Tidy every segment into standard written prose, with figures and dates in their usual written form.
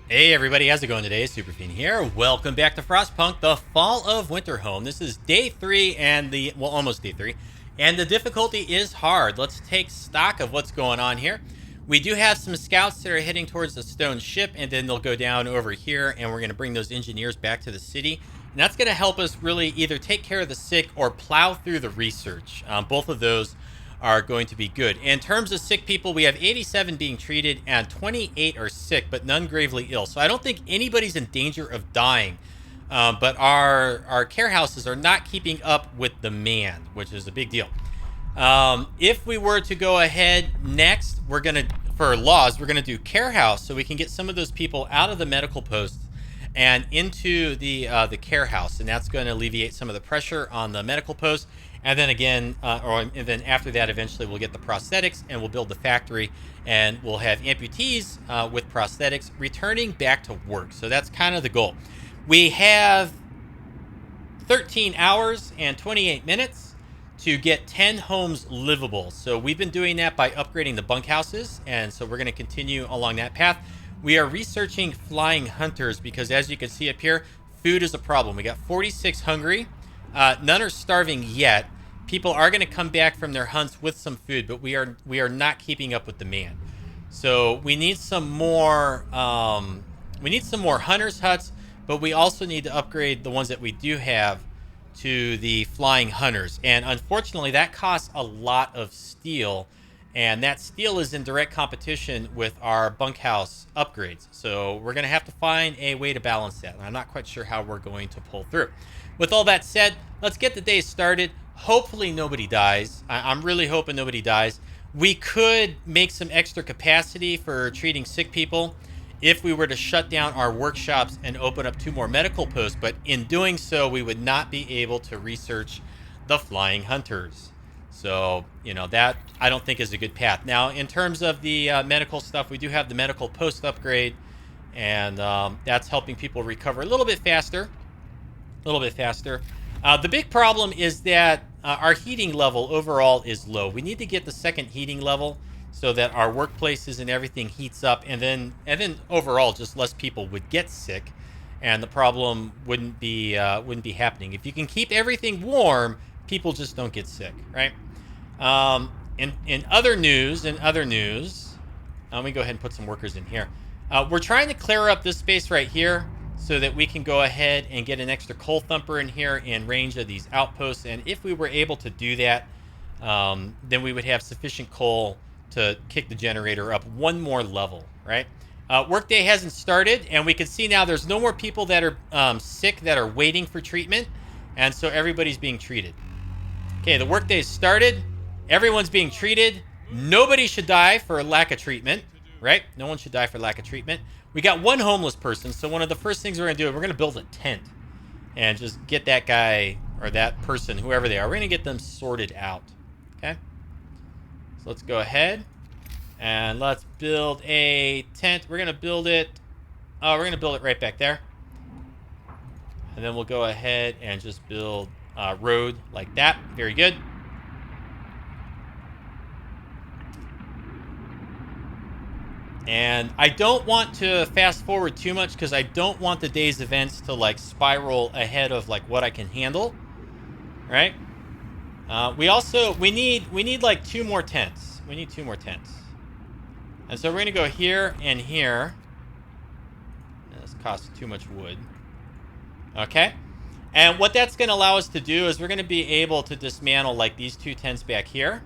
Hey everybody, how's it going today? Superfiend here. Welcome back to Frostpunk, the Fall of Winterhome. This is day 3 and almost day 3. And the difficulty is hard. Let's take stock of what's going on here. We do have some scouts that are heading towards the stone ship, and then they'll go down over here, and we're going to bring those engineers back to the city. And that's going to help us really either take care of the sick or plow through the research. Both of those are going to be good. In terms of sick people, we have 87 being treated and 28 are sick, but none gravely ill. So I don't think anybody's in danger of dying. But our care houses are not keeping up with demand, which is a big deal. If we were to go ahead next, for laws, we're gonna do care house so we can get some of those people out of the medical posts and into the care house, and that's going to alleviate some of the pressure on the medical post. And then again, and then after that, eventually we'll get the prosthetics and we'll build the factory, and we'll have amputees with prosthetics returning back to work. So that's kind of the goal. We have 13 hours and 28 minutes to get 10 homes livable. So we've been doing that by upgrading the bunkhouses, and so we're going to continue along that path. We are researching flying hunters because, as you can see up here, food is a problem. We got 46 hungry. None are starving yet. People are going to come back from their hunts with some food, but we are not keeping up with demand. So we need some more. We need some more hunters' huts, but we also need to upgrade the ones that we do have to the flying hunters. And unfortunately, that costs a lot of steel. And that steel is in direct competition with our bunkhouse upgrades. So we're going to have to find a way to balance that. And I'm not quite sure how we're going to pull through. With all that said, let's get the day started. Hopefully nobody dies. I'm really hoping nobody dies. We could make some extra capacity for treating sick people if we were to shut down our workshops and open up 2 more medical posts. But in doing so, we would not be able to research the flying hunters. So, that I don't think is a good path. Now, in terms of the medical stuff, we do have the medical post upgrade, and that's helping people recover a little bit faster. The big problem is that our heating level overall is low. We need to get the second heating level so that our workplaces and everything heats up, and then overall just less people would get sick, and the problem wouldn't be happening. If you can keep everything warm, people just don't get sick, right? In other news, let me go ahead and put some workers in here. We're trying to clear up this space right here so that we can go ahead and get an extra coal thumper in here in range of these outposts. And if we were able to do that, then we would have sufficient coal to kick the generator up 1 more level, right? Workday hasn't started, and we can see now there's no more people that are sick that are waiting for treatment, and so everybody's being treated. Okay, the workday started. Everyone's being treated. Nobody should die for lack of treatment, right? No one should die for lack of treatment. We got 1 homeless person, so one of the first things we're going to do is we're going to build a tent and just get that guy or that person, whoever they are, we're going to get them sorted out, okay? So let's go ahead and let's build a tent. We're going to build it right back there. And then we'll go ahead and just build a road like that. Very good. And I don't want to fast forward too much because I don't want the day's events to spiral ahead of what I can handle, right? We need 2 more tents. We need 2 more tents. And so we're going to go here and here. This costs too much wood. Okay. And what that's going to allow us to do is we're going to be able to dismantle these 2 tents back here.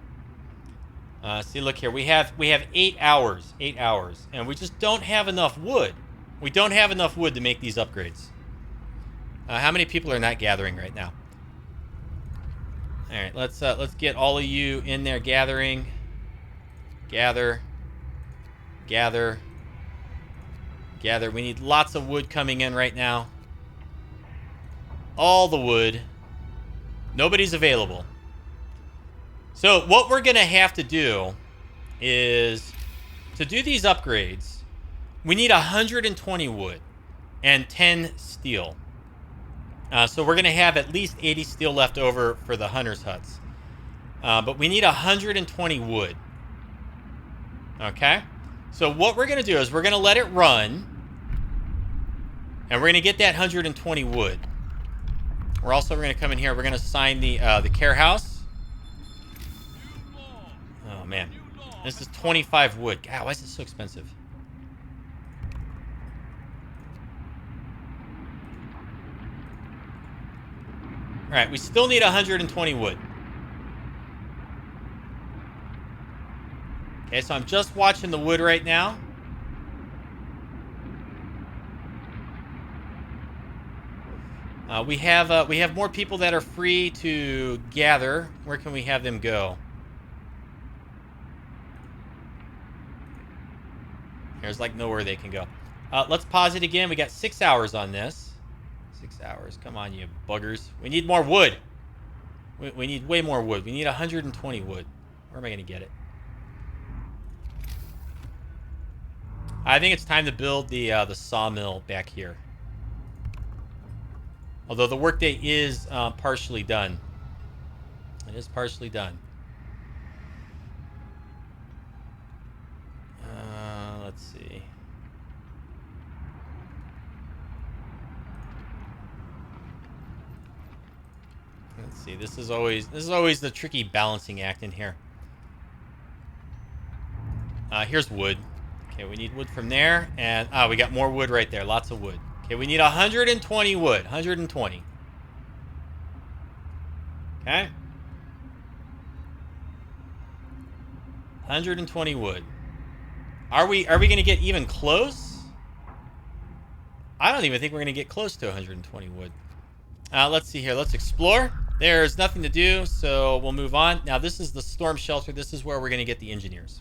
See, look here. We have 8 hours. 8 hours. And we just don't have enough wood. We don't have enough wood to make these upgrades. How many people are not gathering right now? All right, let's get all of you in there gathering. Gather. We need lots of wood coming in right now. All the wood. Nobody's available. So what we're going to have to do is, to do these upgrades, we need 120 wood and 10 steel. So we're going to have at least 80 steel left over for the hunters' huts. But we need 120 wood. Okay? So what we're going to do is we're going to let it run. And we're going to get that 120 wood. We're also going to come in here. We're going to sign the care house. Oh, man. This is 25 wood. God, why is it so expensive? All right, we still need 120 wood. Okay, so I'm just watching the wood right now. We have more people that are free to gather. Where can we have them go? There's like nowhere they can go. Let's pause it again. We got 6 hours on this. 6 hours. Come on, you buggers. We need more wood. We need way more wood. We need 120 wood. Where am I going to get it? I think it's time to build the sawmill back here. Although the workday is partially done. It is partially done. Let's see. Let's see. This is always the tricky balancing act in here. Here's wood. Okay, we need wood from there, and we got more wood right there. Lots of wood. Okay, we need 120 wood. 120. Okay. 120 wood. Are we going to get even close? I don't even think we're going to get close to 120 wood. Let's see here. Let's explore. There's nothing to do, so we'll move on. Now, this is the storm shelter. This is where we're going to get the engineers.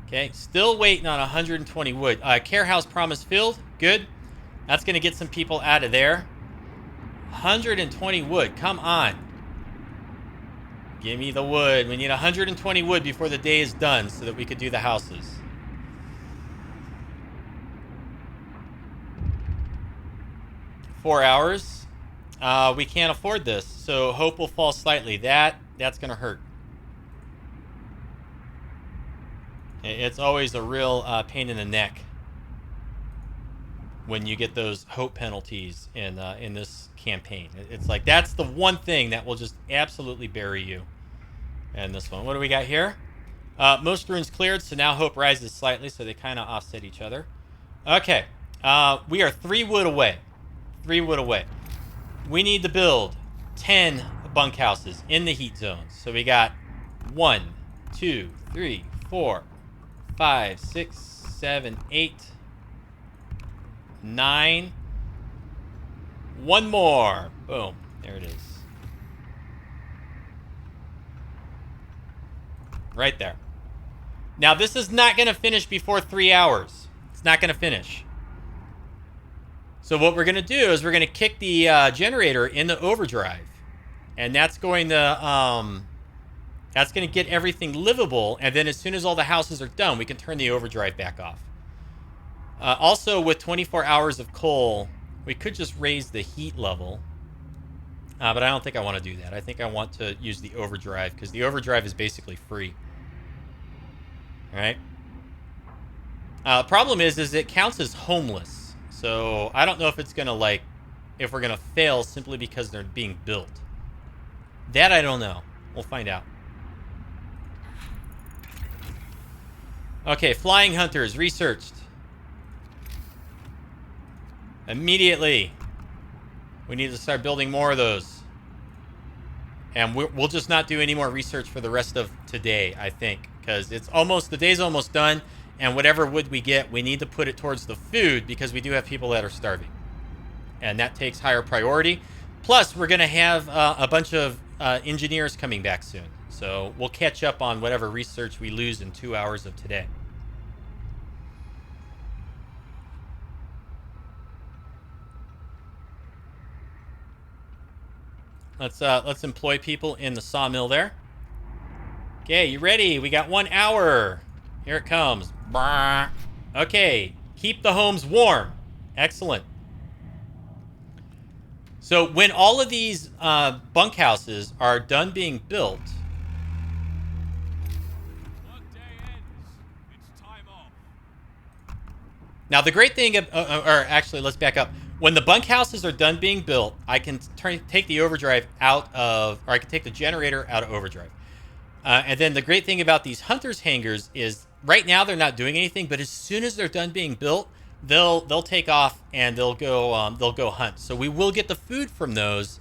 Okay, still waiting on 120 wood. Care house promise filled. Good. That's going to get some people out of there. 120 wood. Come on. Give me the wood. We need 120 wood before the day is done so that we could do the houses. Four hours. We can't afford this, so hope will fall slightly. That's going to hurt. It's always a real pain in the neck when you get those hope penalties in this campaign. It's like that's the one thing that will just absolutely bury you. And this one, what do we got here? Most runes cleared, so now hope rises slightly, so they kind of offset each other. Okay, we are 3 wood away. 3 wood away. We need to build 10 bunkhouses in the heat zones. So we got 1, 2, 3, 4, 5, 6, 7, 8, 9. One more. Boom. There it is. Right there. Now, this is not going to finish before 3 hours. It's not going to finish. So what we're going to do is we're going to kick the generator into overdrive. And that's going to get everything livable. And then as soon as all the houses are done, we can turn the overdrive back off. Also, with 24 hours of coal, we could just raise the heat level. But I don't think I want to do that. I think I want to use the overdrive because the overdrive is basically free. All right. Problem is it counts as homeless. So I don't know if it's going to if we're going to fail simply because they're being built. That I don't know. We'll find out. Okay, flying hunters researched. Immediately. We need to start building more of those. And we'll just not do any more research for the rest of today, I think. Because the day's almost done. And whatever wood we get, we need to put it towards the food because we do have people that are starving. And that takes higher priority. Plus, we're going to have a bunch of engineers coming back soon. So we'll catch up on whatever research we lose in 2 hours of today. Let's employ people in the sawmill there. Okay, you ready? We got 1 hour. Here it comes. Okay, keep the homes warm. Excellent. So when all of these bunkhouses are done being built, Now, the great thing, or actually, let's back up. When the bunkhouses are done being built, I can take the overdrive out of, or I can take the generator out of overdrive. And then the great thing about these hunters hangars is right now they're not doing anything, but as soon as they're done being built, they'll take off and they'll go hunt. So we will get the food from those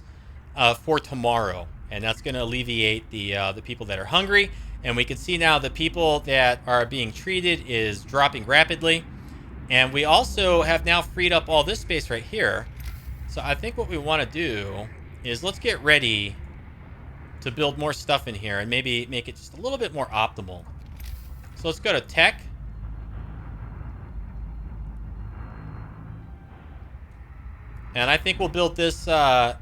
for tomorrow, and that's going to alleviate the people that are hungry. And we can see now the people that are being treated is dropping rapidly. And we also have now freed up all this space right here. So I think what we want to do is let's get ready to build more stuff in here and maybe make it just a little bit more optimal. So let's go to tech. And I think we'll build this... ooh.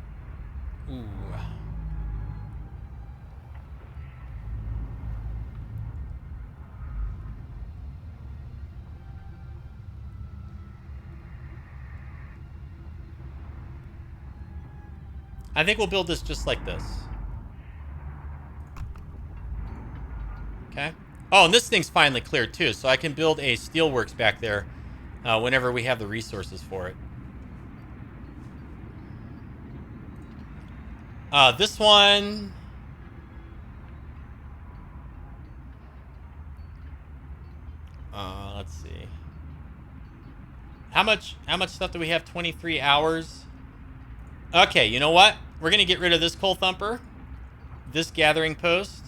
I think we'll build this just like this. Okay. Oh, and this thing's finally cleared too, so I can build a steelworks back there whenever we have the resources for it. This one... let's see. How much stuff do we have? 23 hours? Okay, you know what? We're going to get rid of this coal thumper, this gathering post,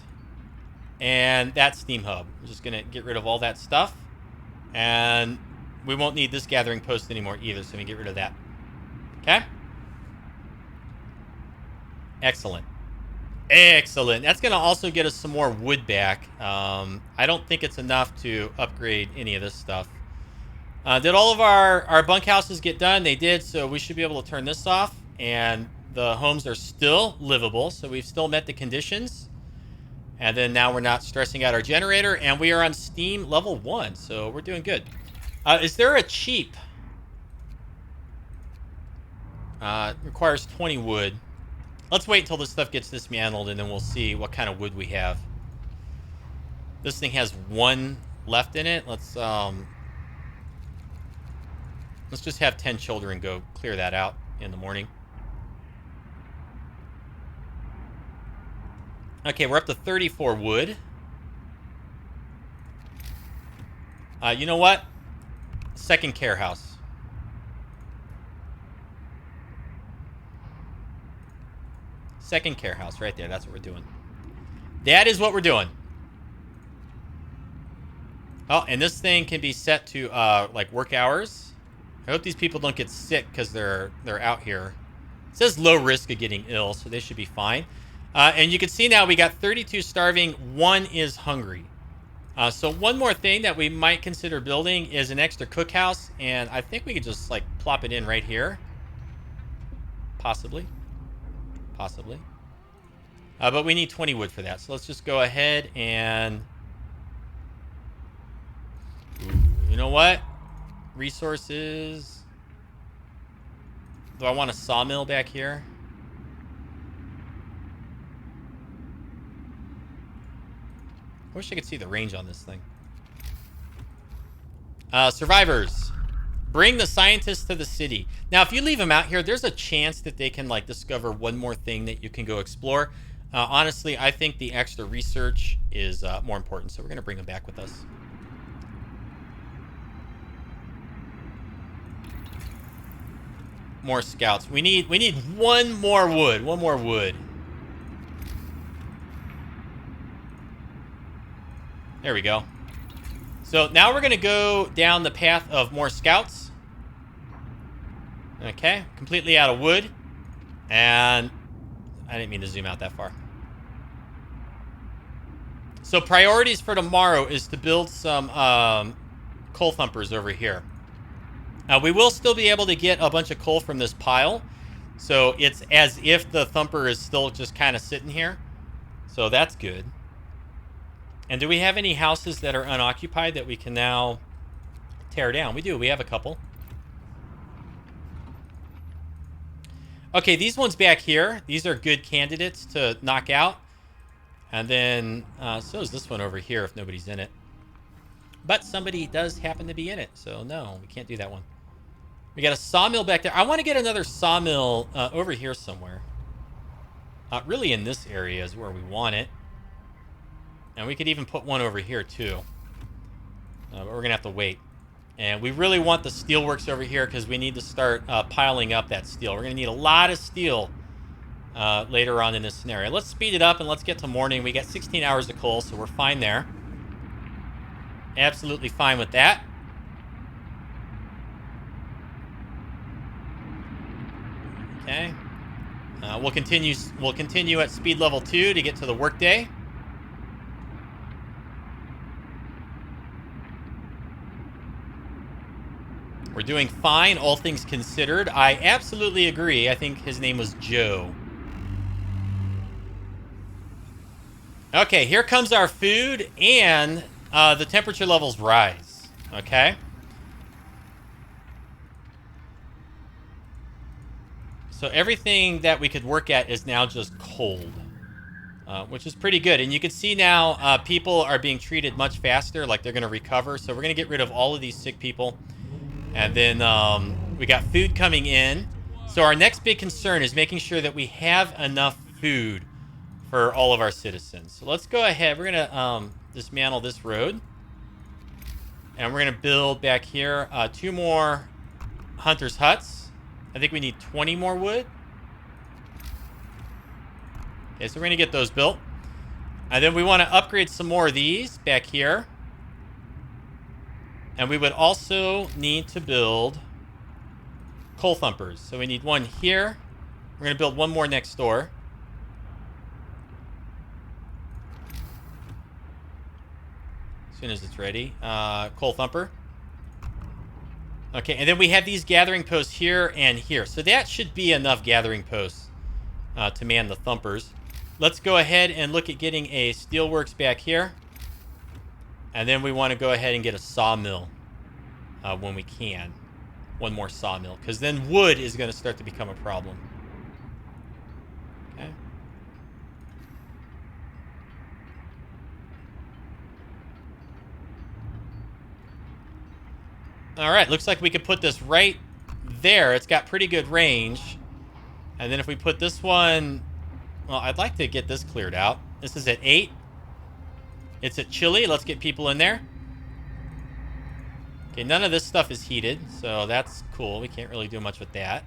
and that steam hub. I'm just going to get rid of all that stuff. And we won't need this gathering post anymore either, so we can get rid of that. Okay? Excellent. Excellent. That's going to also get us some more wood back. I don't think it's enough to upgrade any of this stuff. Did all of our bunkhouses get done? They did, so we should be able to turn this off. And the homes are still livable, so we've still met the conditions. And then now we're not stressing out our generator, and we are on Steam level 1, so we're doing good. Is there a cheap? Requires 20 wood. Let's wait until this stuff gets dismantled, and then we'll see what kind of wood we have. This thing has 1 left in it. Let's just have 10 children go clear that out in the morning. Okay, we're up to 34 wood. You know what? Second care house. Second care house right there. That's what we're doing. That is what we're doing. Oh, and this thing can be set to like work hours. I hope these people don't get sick because they're out here. It says low risk of getting ill, so they should be fine. And you can see now we got 32 starving, 1 is hungry. So one more thing that we might consider building is an extra cookhouse, and I think we could just like plop it in right here. Possibly. Possibly. But we need 20 wood for that, so let's just go ahead and... Ooh, you know what? Resources. Do I want a sawmill back here? I wish I could see the range on this thing. Survivors. Bring the scientists to the city. Now, if you leave them out here, there's a chance that they can like discover one more thing that you can go explore. Honestly, I think the extra research is more important, so we're going to bring them back with us. More scouts. We need 1 more wood. 1 more wood. There we go. So now we're going to go down the path of more scouts. Okay, completely out of wood. And I didn't mean to zoom out that far. So priorities for tomorrow is to build some coal thumpers over here. We will still be able to get a bunch of coal from this pile. So it's as if the thumper is still just kind of sitting here. So that's good. And do we have any houses that are unoccupied that we can now tear down? We do. We have a couple. Okay, these ones back here, these are good candidates to knock out. And then, so is this one over here if nobody's in it. But somebody does happen to be in it, so no, we can't do that one. We got a sawmill back there. I want to get another sawmill over here somewhere. Really in this area is where we want it. And we could even put one over here too. But we're going to have to wait. And we really want the steelworks over here because we need to start piling up that steel. We're going to need a lot of steel later on in this scenario. Let's speed it up and let's get to morning. We got 16 hours of coal, so we're fine there. Absolutely fine with that. Okay. We'll continue at speed level 2 to get to the workday. We're doing fine, all things considered. I absolutely agree. I think his name was Joe. Okay, here comes our food, and the temperature levels rise. Okay. So everything that we could work at is now just cold, which is pretty good. And you can see now people are being treated much faster, like they're going to recover. So we're going to get rid of all of these sick people. And then we got food coming in. So our next big concern is making sure that we have enough food for all of our citizens. So let's go ahead. We're going to dismantle this road. And we're going to build back here 2 more hunters' huts. I think we need 20 more wood. Okay, so we're going to get those built. And then we want to upgrade some more of these back here. And we would also need to build coal thumpers. So we need one here. We're going to build one more next door. As soon as it's ready. Coal thumper. Okay, and then we have these gathering posts here and here. So that should be enough gathering posts to man the thumpers. Let's go ahead and look at getting a steelworks back here. And then we want to go ahead and get a sawmill when we can. One more sawmill, because then wood is going to start to become a problem. Okay. All right, looks like we could put this right there. It's got pretty good range. And then if we put this one... Well, I'd like to get this cleared out. This is at 8. It's at chilly. Let's get people in there. Okay, none of this stuff is heated, so that's cool. We can't really do much with that.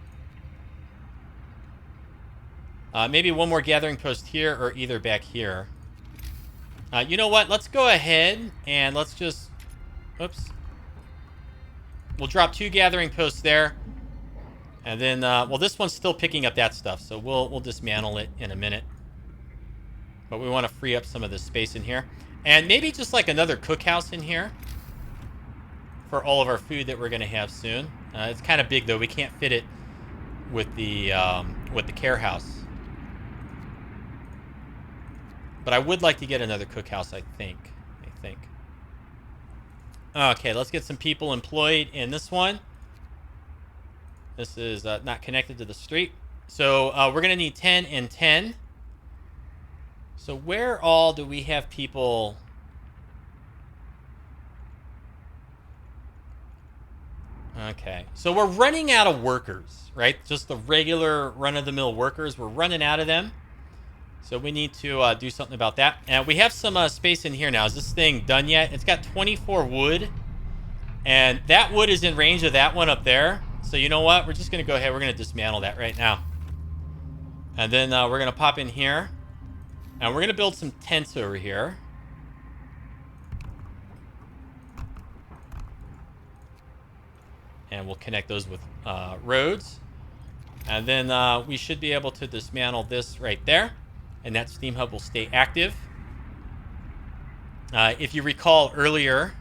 Maybe one more gathering post here or either back here. You know what? Let's go ahead and let's just... Oops. We'll drop 2 gathering posts there. And then, well, this one's still picking up that stuff, so we'll dismantle it in a minute. But we want to free up some of this space in here. And maybe just like another cookhouse in here for all of our food that we're going to have soon. It's kind of big, though. We can't fit it with the care house. But I would like to get another cookhouse, I think. Okay, let's get some people employed in this one. This is not connected to the street. So we're going to need 10 and 10. So where all do we have people? Okay, so we're running out of workers, right? Just the regular run-of-the-mill workers. We're running out of them. So we need to do something about that. And we have some space in here now. Is this thing done yet? It's got 24 wood. And that wood is in range of that one up there. So you know what? We're just going to go ahead. We're going to dismantle that right now. And then we're going to pop in here. And we're going to build some tents over here. And we'll connect those with roads. And then we should be able to dismantle this right there. And that steam hub will stay active. If you recall earlier,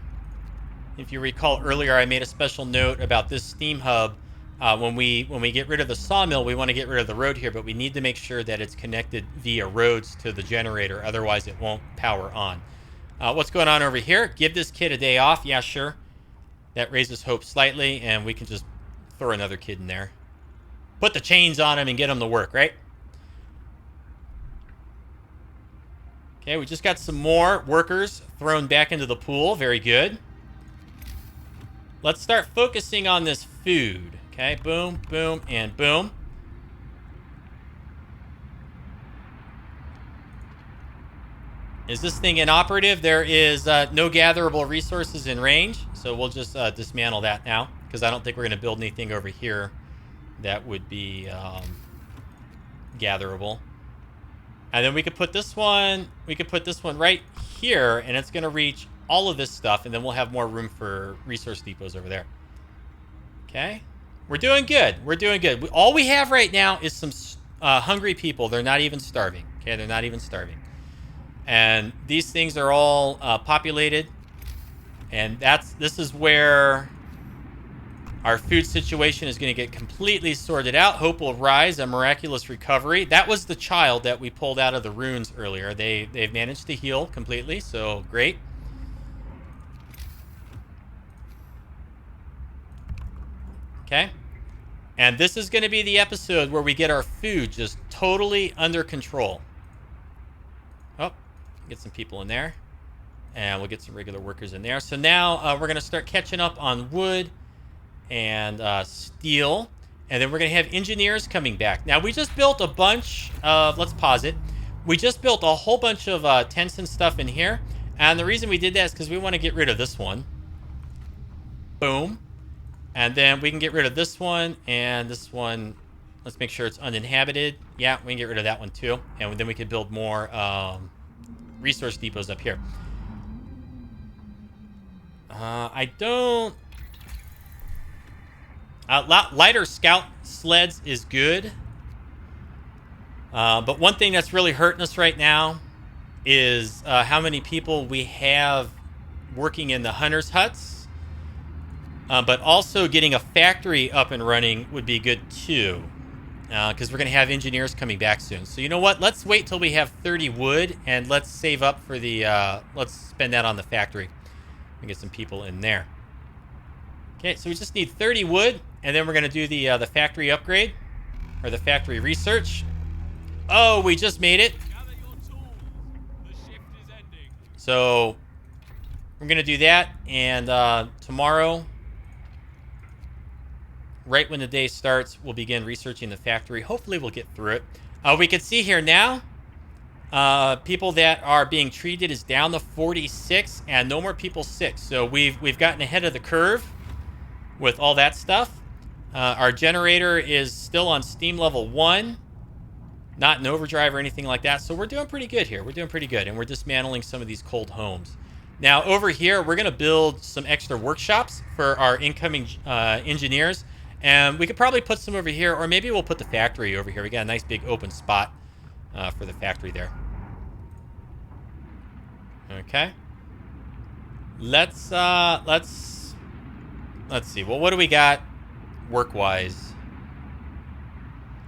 I made a special note about this steam hub. When we get rid of the sawmill, we want to get rid of the road here, but we need to make sure that it's connected via roads to the generator. Otherwise, it won't power on. What's going on over here? Give this kid a day off. Yeah, sure. That raises hope slightly, and we can just throw another kid in there. Put the chains on him and get him to work, right? Okay, we just got some more workers thrown back into the pool. Very good. Let's start focusing on this food. Okay, boom, boom, and boom. Is this thing inoperative? There is no gatherable resources in range, so we'll just dismantle that now, because I don't think we're going to build anything over here that would be gatherable. And then we could put this one right here, and it's going to reach all of this stuff, and then we'll have more room for resource depots over there. Okay. We're doing good. We're doing good. All we have right now is some hungry people. They're not even starving. Okay, they're not even starving. And these things are all populated. And this is where our food situation is going to get completely sorted out. Hope will rise, a miraculous recovery. That was the child that we pulled out of the ruins earlier. They've managed to heal completely, so great. Okay. And this is going to be the episode where we get our food just totally under control. Oh, get some people in there. And we'll get some regular workers in there. So now we're going to start catching up on wood and steel. And then we're going to have engineers coming back. Now, we just built a bunch of... Let's pause it. We just built a whole bunch of tents and stuff in here. And the reason we did that is because we want to get rid of this one. Boom. And then we can get rid of this one and this one. Let's make sure it's uninhabited. Yeah, we can get rid of that one too. And then we can build more resource depots up here. I don't... lighter scout sleds is good. But one thing that's really hurting us right now is how many people we have working in the hunters' huts. But also getting a factory up and running would be good too. Because we're going to have engineers coming back soon. So you know what? Let's wait till we have 30 wood and let's save up for the... let's spend that on the factory. And get some people in there. Okay, so we just need 30 wood. And then we're going to do the factory upgrade. Or the factory research. Oh, we just made it. So we're going to do that. And tomorrow... right when the day starts, we'll begin researching the factory. Hopefully we'll get through it. We can see here now, people that are being treated is down to 46 and no more people sick. So we've gotten ahead of the curve with all that stuff. Our generator is still on steam level 1, not in overdrive or anything like that. So we're doing pretty good here. We're doing pretty good. And we're dismantling some of these cold homes. Now over here, we're going to build some extra workshops for our incoming engineers. And we could probably put some over here, or maybe we'll put the factory over here. We got a nice big open spot for the factory there. Okay. Let's see. Well, what do we got work-wise?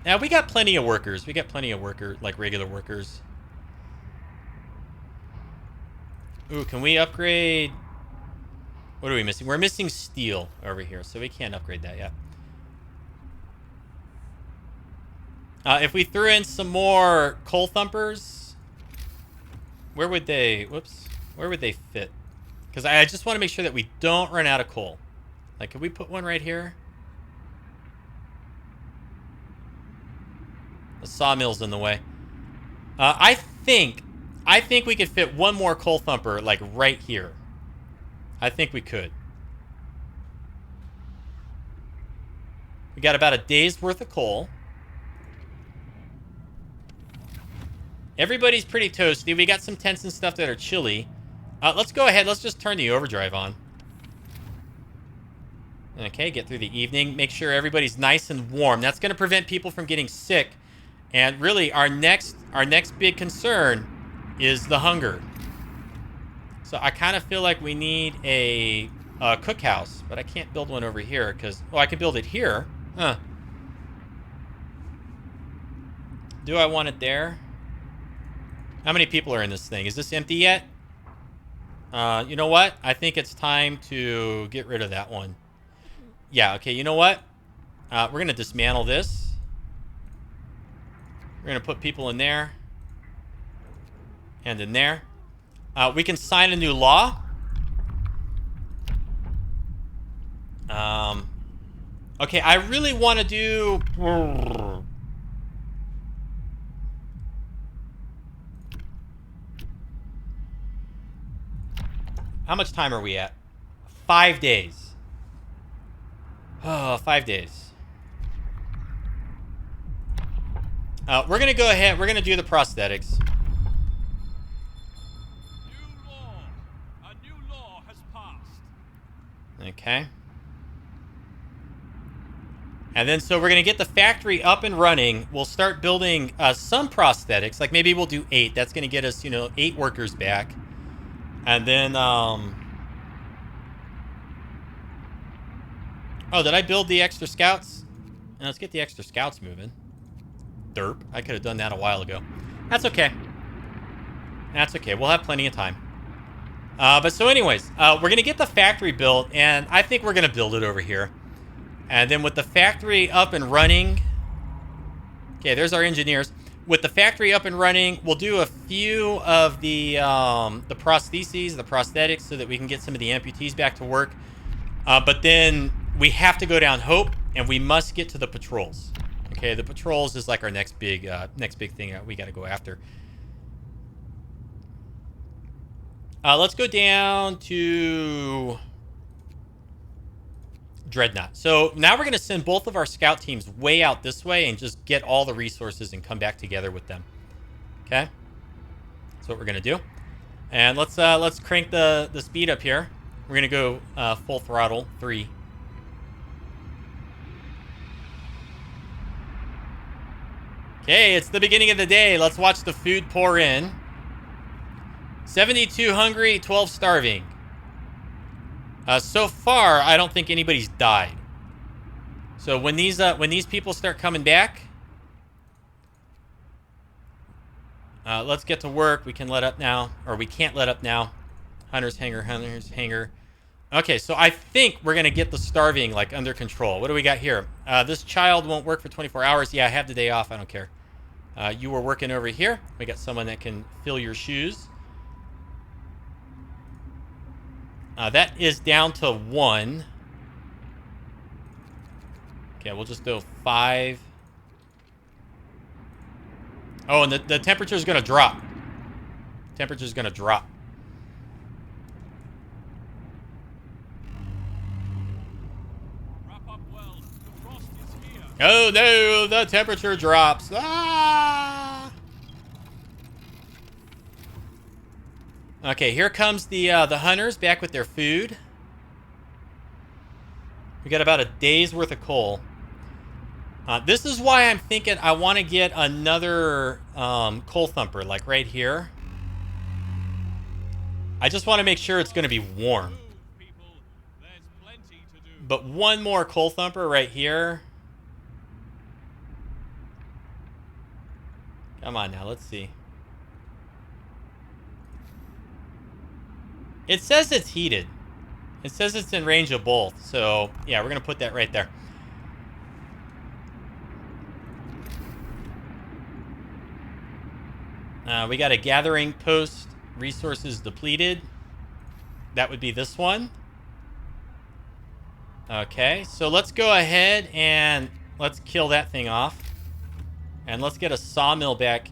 Now, we got plenty of workers. We got plenty of workers, like regular workers. Ooh, can we upgrade? What are we missing? We're missing steel over here, so we can't upgrade that yet. If we threw in some more coal thumpers, where would they... Whoops. Where would they fit? Because I just want to make sure that we don't run out of coal. Like, could we put one right here? The sawmill's in the way. I think we could fit one more coal thumper, like, right here. I think we could. We got about a day's worth of coal. Everybody's pretty toasty. We got some tents and stuff that are chilly. Let's go ahead. Let's just turn the overdrive on. Okay, get through the evening. Make sure everybody's nice and warm. That's going to prevent people from getting sick. And really, our next big concern is the hunger. So I kind of feel like we need a cookhouse, but I can't build one over here because... Oh, I can build it here. Huh. Do I want it there? How many people are in this thing? Is this empty yet? You know what? I think it's time to get rid of that one. Yeah, okay, you know what? We're going to dismantle this. We're going to put people in there. And in there. We can sign a new law. Okay, I really want to do... How much time are we at? 5 days. Oh, 5 days. We're going to go ahead. We're going to do the prosthetics. A new law has passed. Okay. And then, so we're going to get the factory up and running. We'll start building some prosthetics. Like, maybe we'll do 8. That's going to get us, 8 workers back. And then, oh, did I build the extra scouts? Now, let's get the extra scouts moving. Derp. I could have done that a while ago. That's okay. That's okay. We'll have plenty of time. But so anyways, we're going to get the factory built, and I think we're going to build it over here. And then with the factory up and running... Okay, there's our engineers. With the factory up and running, we'll do a few of the prostheses, the prosthetics, so that we can get some of the amputees back to work. But then we have to go down Hope, and we must get to the patrols. Okay, the patrols is like our next big thing we got to go after. Let's go down to Dreadnought. So now we're going to send both of our scout teams way out this way and just get all the resources and come back together with them. Okay? That's what we're going to do. And let's crank the speed up here. We're going to go full throttle, 3. Okay, it's the beginning of the day. Let's watch the food pour in. 72 hungry, 12 starving. So far, I don't think anybody's died. So when these people start coming back, let's get to work. We can let up now, or we can't let up now. Hunter's hangar. Okay, so I think we're gonna get the starving like under control. What do we got here? This child won't work for 24 hours. Yeah, I have the day off. I don't care. You were working over here. We got someone that can fill your shoes. That is down to 1. Okay, we'll just do 5. Oh, and the temperature's going to drop. Temperature's going to drop. Wrap up well. The frost is here. Oh, no, the temperature drops. Ah! Okay, here comes the hunters back with their food. We got about a day's worth of coal. This is why I'm thinking I want to get another coal thumper, like right here. I just want to make sure it's going to be warm. But one more coal thumper right here. Come on now, let's see. It says it's heated. It says it's in range of both. So, yeah, we're going to put that right there. We got a gathering post, resources depleted. That would be this one. Okay, so let's go ahead and let's kill that thing off. And let's get a sawmill back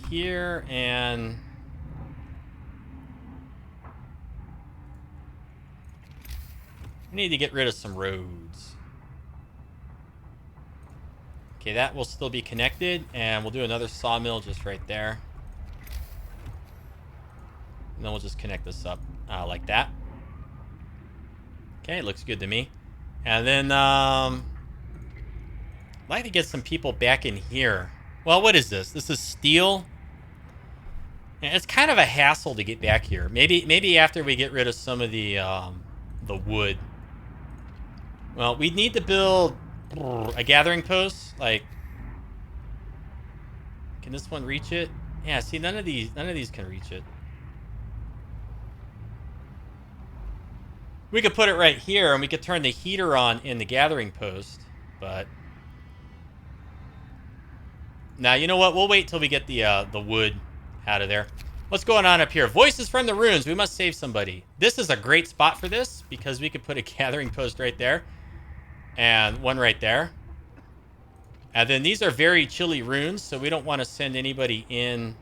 here, and we need to get rid of some roads. Okay, that will still be connected, and we'll do another sawmill just right there. And then we'll just connect this up like that. Okay, it looks good to me. And then I'd like to get some people back in here. Well, what is this? This is steel. And it's kind of a hassle to get back here. Maybe after we get rid of some of the wood. Well, we need to build a gathering post. Like, can this one reach it? Yeah, see, none of these can reach it. We could put it right here, and we could turn the heater on in the gathering post, but now, you know what? We'll wait till we get the wood out of there. What's going on up here? Voices from the ruins. We must save somebody. This is a great spot for this because we could put a gathering post right there and one right there. And then these are very chilly ruins, so we don't want to send anybody in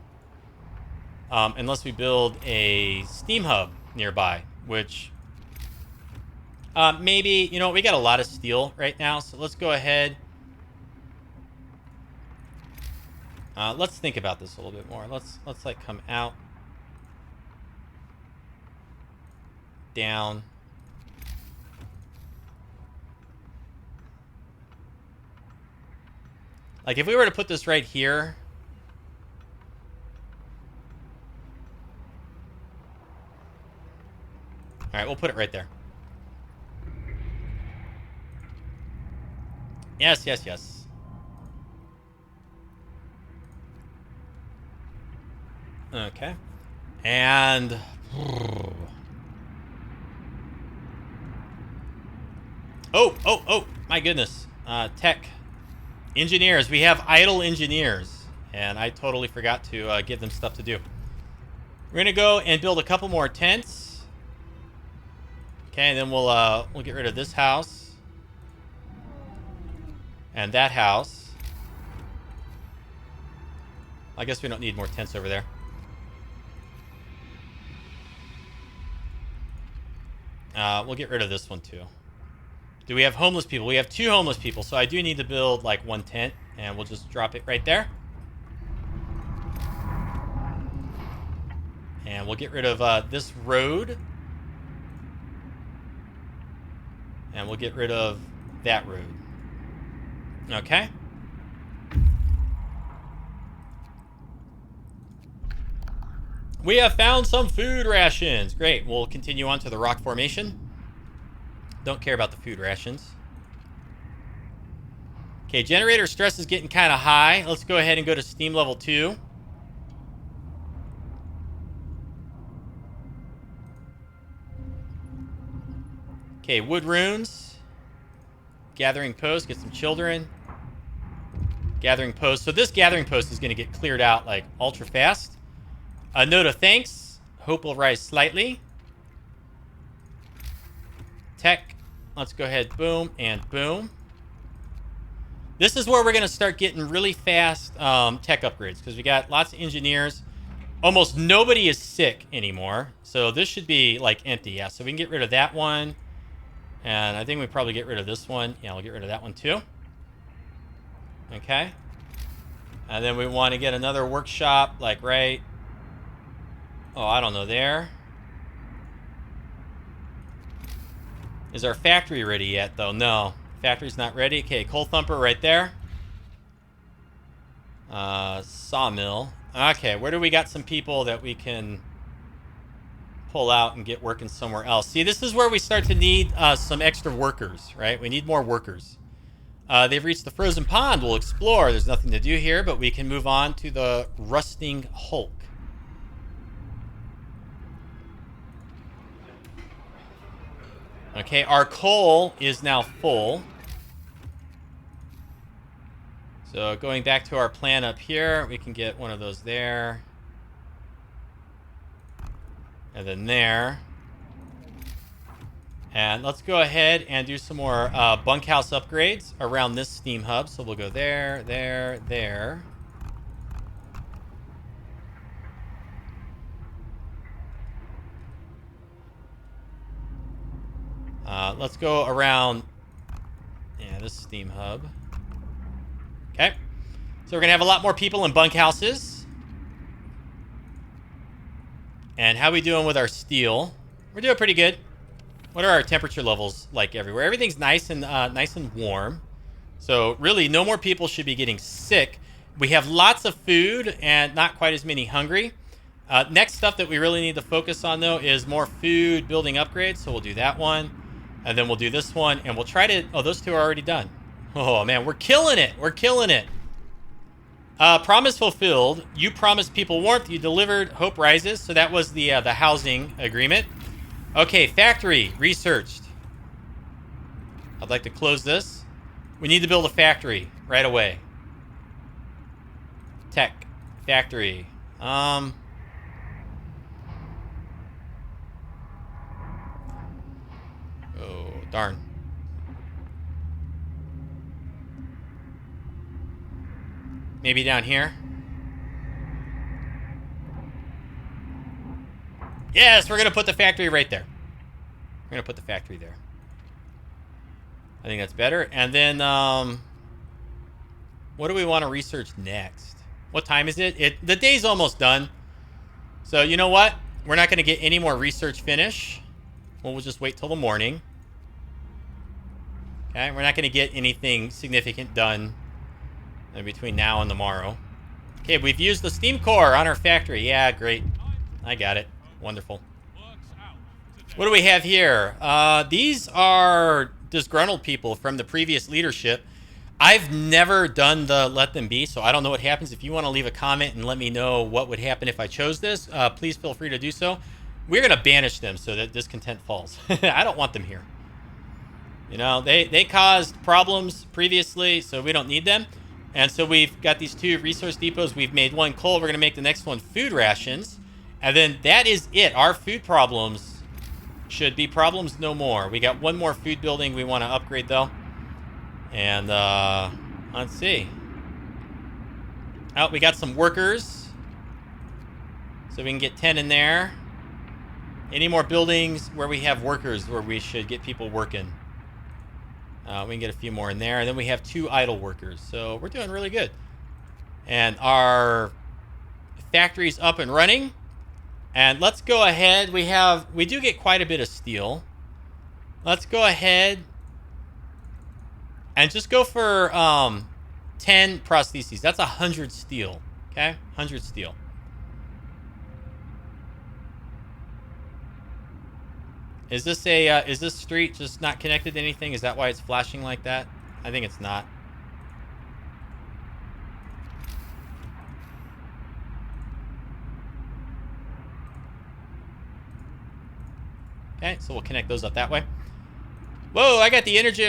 unless we build a steam hub nearby, which maybe, you know, we got a lot of steel right now, so let's go ahead. Let's think about this a little bit more. Let's like come out, down. Like if we were to put this right here. All right, we'll put it right there. Yes, yes, yes. Okay. And oh, my goodness. Tech engineers. We have idle engineers, and I totally forgot to give them stuff to do. We're gonna go and build a couple more tents. Okay, and then we'll get rid of this house and that house. I guess we don't need more tents over there. We'll get rid of this one too. Do we have homeless people? We have 2 homeless people, so I do need to build like 1 tent, and we'll just drop it right there. And we'll get rid of this road. And we'll get rid of that road. Okay. We have found some food rations. Great. We'll continue on to the rock formation. Don't care about the food rations. Okay, generator stress is getting kind of high. Let's go ahead and go to steam level 2. Okay, wood runes. Gathering post, get some children. Gathering post. So this gathering post is going to get cleared out like ultra fast. A note of thanks. Hope will rise slightly. Tech. Let's go ahead. Boom and boom. This is where we're going to start getting really fast tech upgrades because we got lots of engineers. Almost nobody is sick anymore. So this should be like empty. Yeah, so we can get rid of that one. And I think we probably get rid of this one. Yeah, we'll get rid of that one too. Okay. And then we want to get another workshop like right... Oh, I don't know, there. Is our factory ready yet, though? No. Factory's not ready. Okay, coal thumper right there. Sawmill. Okay, where do we got some people that we can pull out and get working somewhere else? See, this is where we start to need some extra workers, right? We need more workers. They've reached the frozen pond. We'll explore. There's nothing to do here, but we can move on to the rusting hulk. Okay, our coal is now full. So going back to our plan up here, we can get one of those there. And then there. And let's go ahead and do some more bunkhouse upgrades around this steam hub. So we'll go there, there, there. Let's go around, this steam hub. Okay. So we're going to have a lot more people in bunkhouses. And how we doing with our steel? We're doing pretty good. What are our temperature levels like everywhere? Everything's nice and warm. So really, no more people should be getting sick. We have lots of food and not quite as many hungry. Next stuff that we really need to focus on, though, is more food building upgrades. So we'll do that one. And then we'll do this one. And we'll try to... Oh, those 2 are already done. Oh, man. We're killing it. We're killing it. Promise fulfilled. You promised people warmth. You delivered. Hope rises. So that was the housing agreement. Okay, factory researched. I'd like to close this. We need to build a factory right away. Tech factory. Darn. Maybe down here? Yes, we're going to put the factory right there. We're going to put the factory there. I think that's better. And then, what do we want to research next? What time is it? The day's almost done. So, you know what? We're not going to get any more research finish. We'll just wait till the morning. Okay, we're not going to get anything significant done between now and tomorrow. Okay, we've used the steam core on our factory. Yeah, great. I got it. Wonderful. What do we have here? These are disgruntled people from the previous leadership. I've never done the let them be, so I don't know what happens. If you want to leave a comment and let me know what would happen if I chose this, please feel free to do so. We're going to banish them so that discontent falls. I don't want them here. You know, they caused problems previously, so we don't need them. And so we've got these 2 resource depots. We've made 1 coal. We're going to make the next one food rations. And then that is it. Our food problems should be problems no more. We got 1 more food building we want to upgrade, though. And, let's see. Oh, we got some workers. So we can get 10 in there. Any more buildings where we have workers where we should get people working? We can get a few more in there. And then we have 2 idle workers. So we're doing really good. And our factory's up and running. And let's go ahead. We do get quite a bit of steel. Let's go ahead and just go for 10 prostheses. That's 100 steel. Okay? 100 steel. Is this street just not connected to anything? Is that why it's flashing like that? I think it's not. Okay, so we'll connect those up that way. Whoa, I got the energy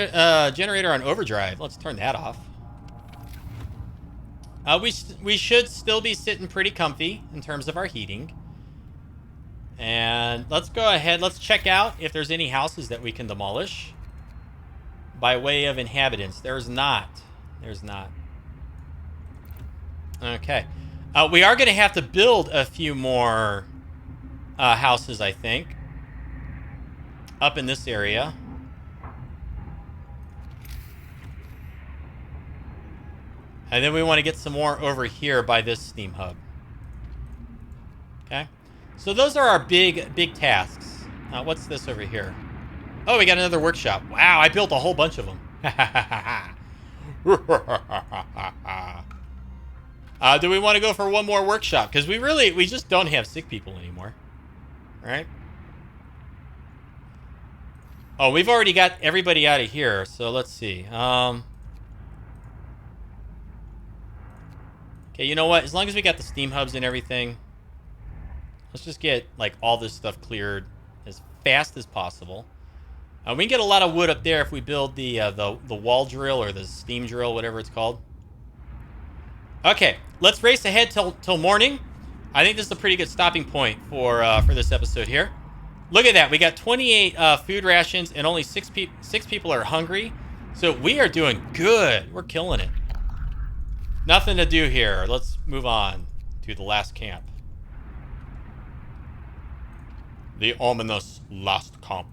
generator on overdrive. Let's turn that off. We should still be sitting pretty comfy in terms of our heating. And let's go ahead. Let's check out if there's any houses that we can demolish by way of inhabitants. There's not. There's not. Okay. We are going to have to build a few more houses, I think, up in this area. And then we want to get some more over here by this steam hub. Okay. So those are our big tasks. What's this over here? Oh, we got another workshop. Wow, I built a whole bunch of them. Do we want to go for 1 more workshop? Because we just don't have sick people anymore. All right. Oh, we've already got everybody out of here. So let's see. Okay, you know what? As long as we got the steam hubs and everything, let's just get like all this stuff cleared as fast as possible. We can get a lot of wood up there if we build the wall drill or the steam drill, whatever it's called. Okay, let's race ahead till morning. I think this is a pretty good stopping point for this episode here. Look at that. We got 28 food rations and only 6 people are hungry. So we are doing good. We're killing it. Nothing to do here. Let's move on to the last camp. The ominous last camp.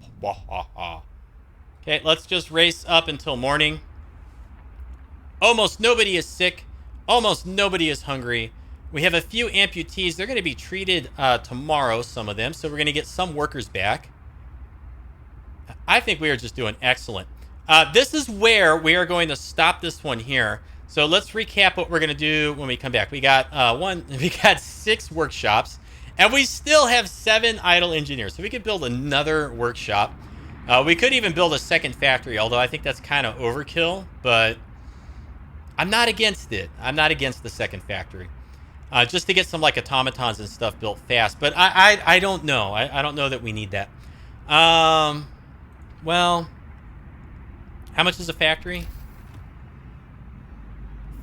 Okay, let's just race up until morning. Almost nobody is sick. Almost nobody is hungry. We have a few amputees. They're going to be treated tomorrow, some of them. So we're going to get some workers back. I think we are just doing excellent. This is where we are going to stop this one here. So let's recap what we're going to do when we come back. We got 6 workshops, and we still have 7 idle engineers. So we could build another workshop. We could even build a second factory, although I think that's kind of overkill, but I'm not against it. I'm not against the second factory. Just to get some like automatons and stuff built fast. But I don't know. I don't know that we need that. Well, how much is a factory?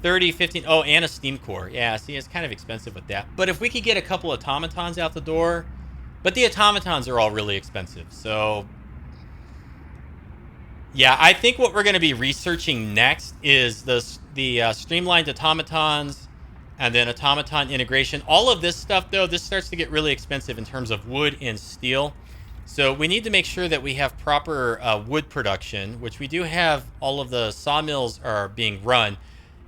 30, 15. Oh, and a steam core. Yeah, see, it's kind of expensive with that. But if we could get a couple automatons out the door. But the automatons are all really expensive. So Yeah, I think what we're going to be researching next is the streamlined automatons and then automaton integration. All of this stuff, though, this starts to get really expensive in terms of wood and steel. So we need to make sure that we have proper wood production, which we do have. All of the sawmills are being run.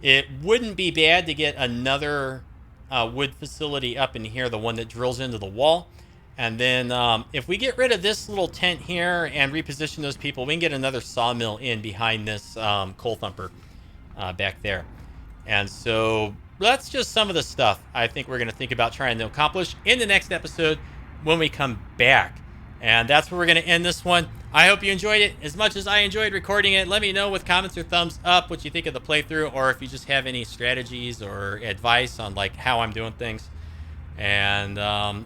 It wouldn't be bad to get another wood facility up in here, the one that drills into the wall. And then if we get rid of this little tent here and reposition those people, we can get another sawmill in behind this coal thumper back there. And so that's just some of the stuff I think we're going to think about trying to accomplish in the next episode when we come back. And that's where we're going to end this one. I hope you enjoyed it as much as I enjoyed recording it. Let me know with comments or thumbs up what you think of the playthrough, or if you just have any strategies or advice on like how I'm doing things. And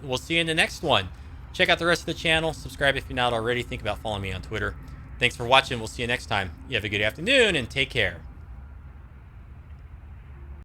we'll see you in the next one. Check out the rest of the channel. Subscribe if you're not already. Think about following me on Twitter. Thanks for watching. We'll see you next time. You have a good afternoon and take care.